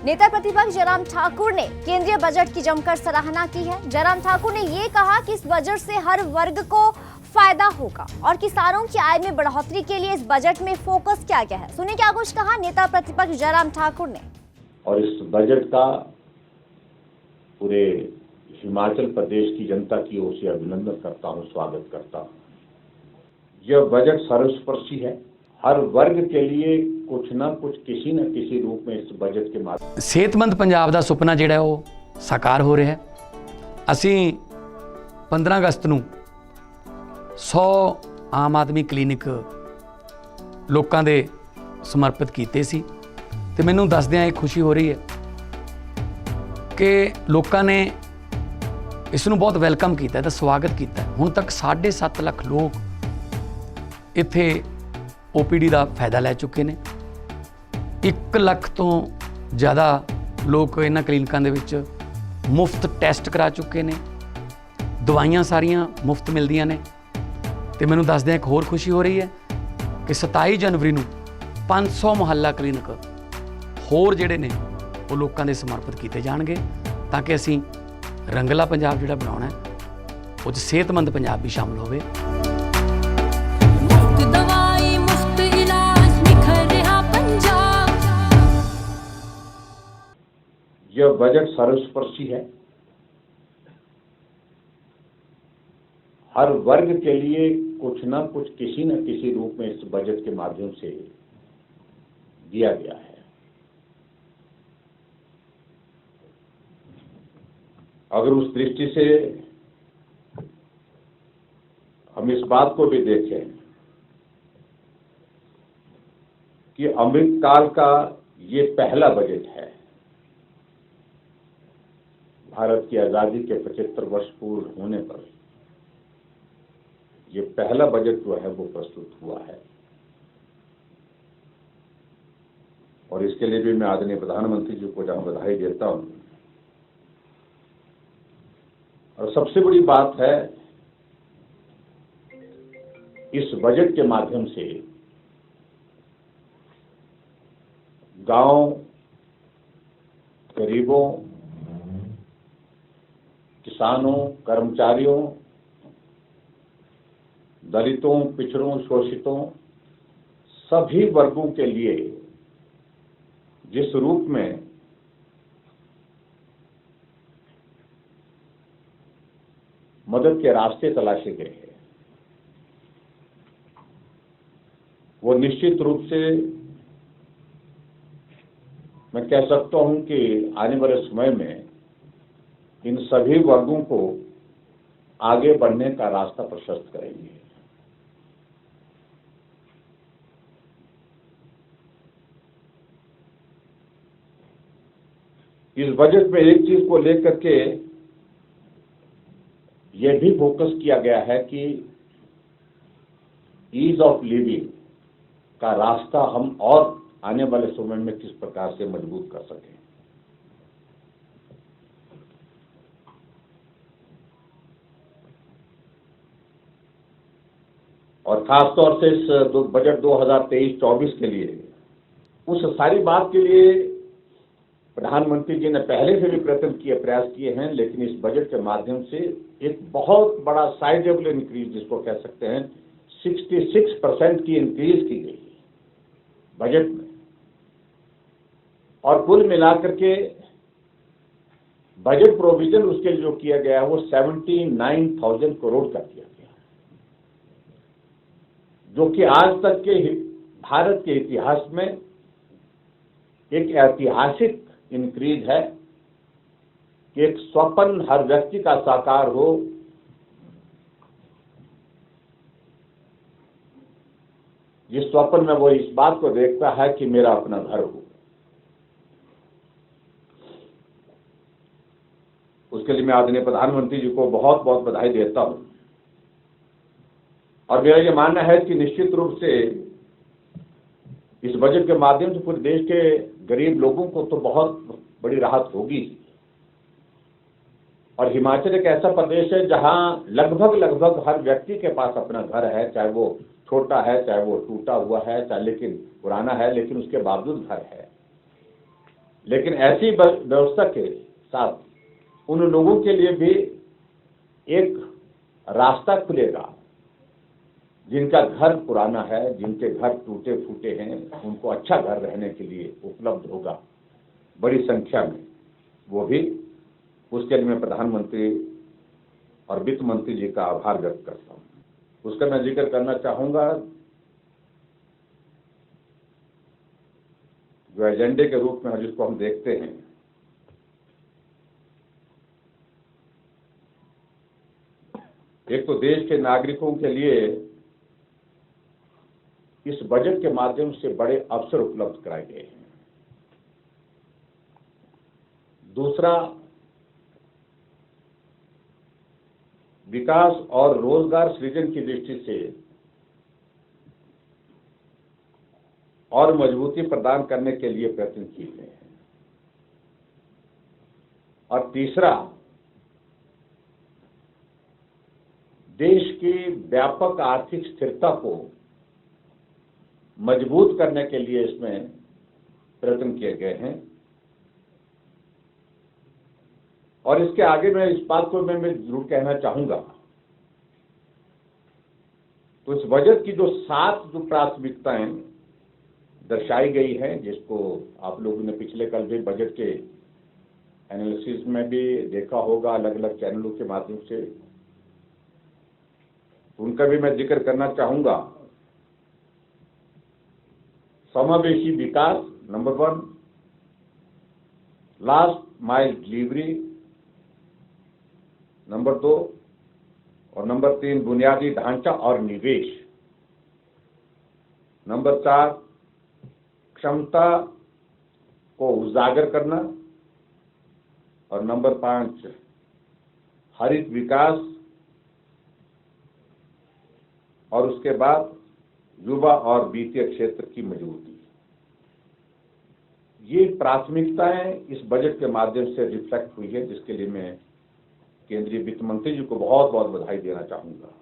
नेता प्रतिपक्ष जयराम ठाकुर ने केंद्रीय बजट की जमकर सराहना की है। जयराम ठाकुर ने ये कहा कि इस बजट से हर वर्ग को फायदा होगा और किसानों की आय में बढ़ोतरी के लिए इस बजट में फोकस किया गया है। सुनिए क्या कुछ कहा नेता प्रतिपक्ष जयराम ठाकुर ने। और इस बजट का पूरे हिमाचल प्रदेश की जनता की ओर से अभिनंदन करता हूं, स्वागत करता हूं। यह बजट सर्वस्पर्शी है। हर वर्ग के लिए कुछ ना कुछ किसी न किसी रूप में इस बजट के माध्यम सेहतमंद पंजाब ਦਾ ਸੁਪਨਾ ਜਿਹੜਾ ਉਹ ਸਾਕਾਰ ਹੋ ਰਿਹਾ ਹੈ। ਅਸੀਂ 15 ਅਗਸਤ ਨੂੰ 100 ਆਮ ਆਦਮੀ ਕਲੀਨਿਕ ਲੋਕਾਂ ਦੇ ਸਮਰਪਿਤ ਕੀਤੇ ਸੀ ਤੇ ਮੈਨੂੰ ਦੱਸਦਿਆਂ ਇਹ ਖੁਸ਼ੀ ਹੋ ਰਹੀ ਹੈ ਕਿ ਲੋਕਾਂ ਨੇ ਇਸ ਨੂੰ ਬਹੁਤ ਵੈਲਕਮ ਕੀਤਾ ਤੇ ਸਵਾਗਤ ਕੀਤਾ। ਹੁਣ ਤੱਕ 7.5 ਲੱਖ ਲੋਕ ਇੱਥੇ OPD ਦਾ ਫਾਇਦਾ ਲੈ ਚੁੱਕੇ ਨੇ। 1 ਲੱਖ ਤੋਂ ਜ਼ਿਆਦਾ ਲੋਕ ਇਹਨਾਂ ਕਲੀਨਿਕਾਂ ਦੇ ਵਿੱਚ ਮੁਫਤ ਟੈਸਟ ਕਰਾ ਚੁੱਕੇ ਨੇ। ਦਵਾਈਆਂ ਸਾਰੀਆਂ ਮੁਫਤ ਮਿਲਦੀਆਂ ਨੇ ਤੇ ਮੈਨੂੰ ਦੱਸਦਿਆਂ ਇੱਕ ਹੋਰ ਖੁਸ਼ੀ ਹੋ ਰਹੀ ਹੈ ਕਿ 27 ਜਨਵਰੀ ਨੂੰ 500 ਮੁਹੱਲਾ ਕਲੀਨਿਕ ਹੋਰ ਜਿਹੜੇ ਨੇ ਉਹ ਲੋਕਾਂ ਦੇ ਸਮਰਪਿਤ ਕੀਤੇ ਜਾਣਗੇ ਤਾਂ ਕਿ ਅਸੀਂ ਰੰਗਲਾ ਪੰਜਾਬ ਜਿਹੜਾ ਬਣਾਉਣਾ ਹੈ ਉਹ 'ਚ ਸਿਹਤਮੰਦ ਪੰਜਾਬ ਵੀ ਸ਼ਾਮਲ ਹੋਵੇ। यह बजट सर्वस्पर्शी है। हर वर्ग के लिए कुछ न कुछ किसी न किसी रूप में इस बजट के माध्यम से दिया गया है। अगर उस दृष्टि से हम इस बात को भी देखें कि अमृतकाल का ये पहला बजट है। भारत की आजादी के 75 वर्ष पूर्ण होने पर ये पहला बजट जो है वो प्रस्तुत हुआ है और इसके लिए भी मैं आदरणीय प्रधानमंत्री जी को जहां बधाई देता हूं। और सबसे बड़ी बात है इस बजट के माध्यम से गांव, गरीबों, किसानों, कर्मचारियों, दलितों, पिछड़ों, शोषितों सभी वर्गों के लिए जिस रूप में मदद के रास्ते तलाशे गए हैं वो निश्चित रूप से मैं कह सकता हूं कि आने वाले समय में इन सभी वर्गों को आगे बढ़ने का रास्ता प्रशस्त करेंगे। इस बजट में एक चीज को लेकर के यह भी फोकस किया गया है कि ईज ऑफ लिविंग का रास्ता हम और आने वाले समय में किस प्रकार से मजबूत कर सकें। और खासतौर से इस बजट 2023-24 के लिए उस सारी बात के लिए प्रधानमंत्री जी ने पहले से भी प्रयास किए हैं, लेकिन इस बजट के माध्यम से एक बहुत बड़ा साइजेबल इंक्रीज जिसको कह सकते हैं 66% की इंक्रीज की गई बजट में और कुल मिलाकर के बजट प्रोविजन उसके जो किया गया है वो 79,000 करोड़ का किया गया, जो कि आज तक के भारत के इतिहास में एक ऐतिहासिक इंक्रीज है कि एक स्वप्न हर व्यक्ति का साकार हो, जिस स्वप्न में वो इस बात को देखता है कि मेरा अपना घर हो। उसके लिए मैं आदरणीय प्रधानमंत्री जी को बहुत बहुत बधाई देता हूं और मेरा ये मानना है कि निश्चित रूप से इस बजट के माध्यम से पूरे देश के गरीब लोगों को तो बहुत बड़ी राहत होगी। और हिमाचल एक ऐसा प्रदेश है जहां लगभग हर व्यक्ति के पास अपना घर है, चाहे वो छोटा है, चाहे वो टूटा हुआ है, चाहे लेकिन पुराना है, लेकिन उसके बावजूद घर है। लेकिन ऐसी व्यवस्था के साथ उन लोगों के लिए भी एक रास्ता खुलेगा जिनका घर पुराना है, जिनके घर टूटे फूटे हैं, उनको अच्छा घर रहने के लिए उपलब्ध होगा बड़ी संख्या में। वो भी उसके लिए मैं प्रधानमंत्री और वित्त मंत्री जी का आभार व्यक्त करता हूँ। उसका मैं जिक्र करना चाहूंगा, जो एजेंडे के रूप में जिसको हम देखते हैं, एक तो देश के नागरिकों के लिए इस बजट के माध्यम से बड़े अवसर उपलब्ध कराए गए हैं। दूसरा, विकास और रोजगार सृजन की दृष्टि से और मजबूती प्रदान करने के लिए प्रयत्न किए गए हैं। और तीसरा, देश की व्यापक आर्थिक स्थिरता को मजबूत करने के लिए इसमें प्रयत्न किए गए हैं। और इसके आगे मैं इस बात को मैं जरूर कहना चाहूंगा, तो इस बजट की जो 7 प्राथमिकताएं दर्शाई गई हैं, जिसको आप लोगों ने पिछले कल भी बजट के एनालिसिस में भी देखा होगा अलग अलग चैनलों के माध्यम से, उनका भी मैं जिक्र करना चाहूंगा। समावेशी विकास number 1, last mile delivery number 2 और नंबर 3 बुनियादी ढांचा और निवेश, नंबर 4 क्षमता को उजागर करना और नंबर 5 हरित विकास, और उसके बाद युवा और वित्तीय क्षेत्र की मजबूती। ये प्राथमिकताएं इस बजट के माध्यम से रिफ्लेक्ट हुई है, जिसके लिए मैं केंद्रीय वित्त मंत्री जी को बहुत बहुत बधाई देना चाहूंगा।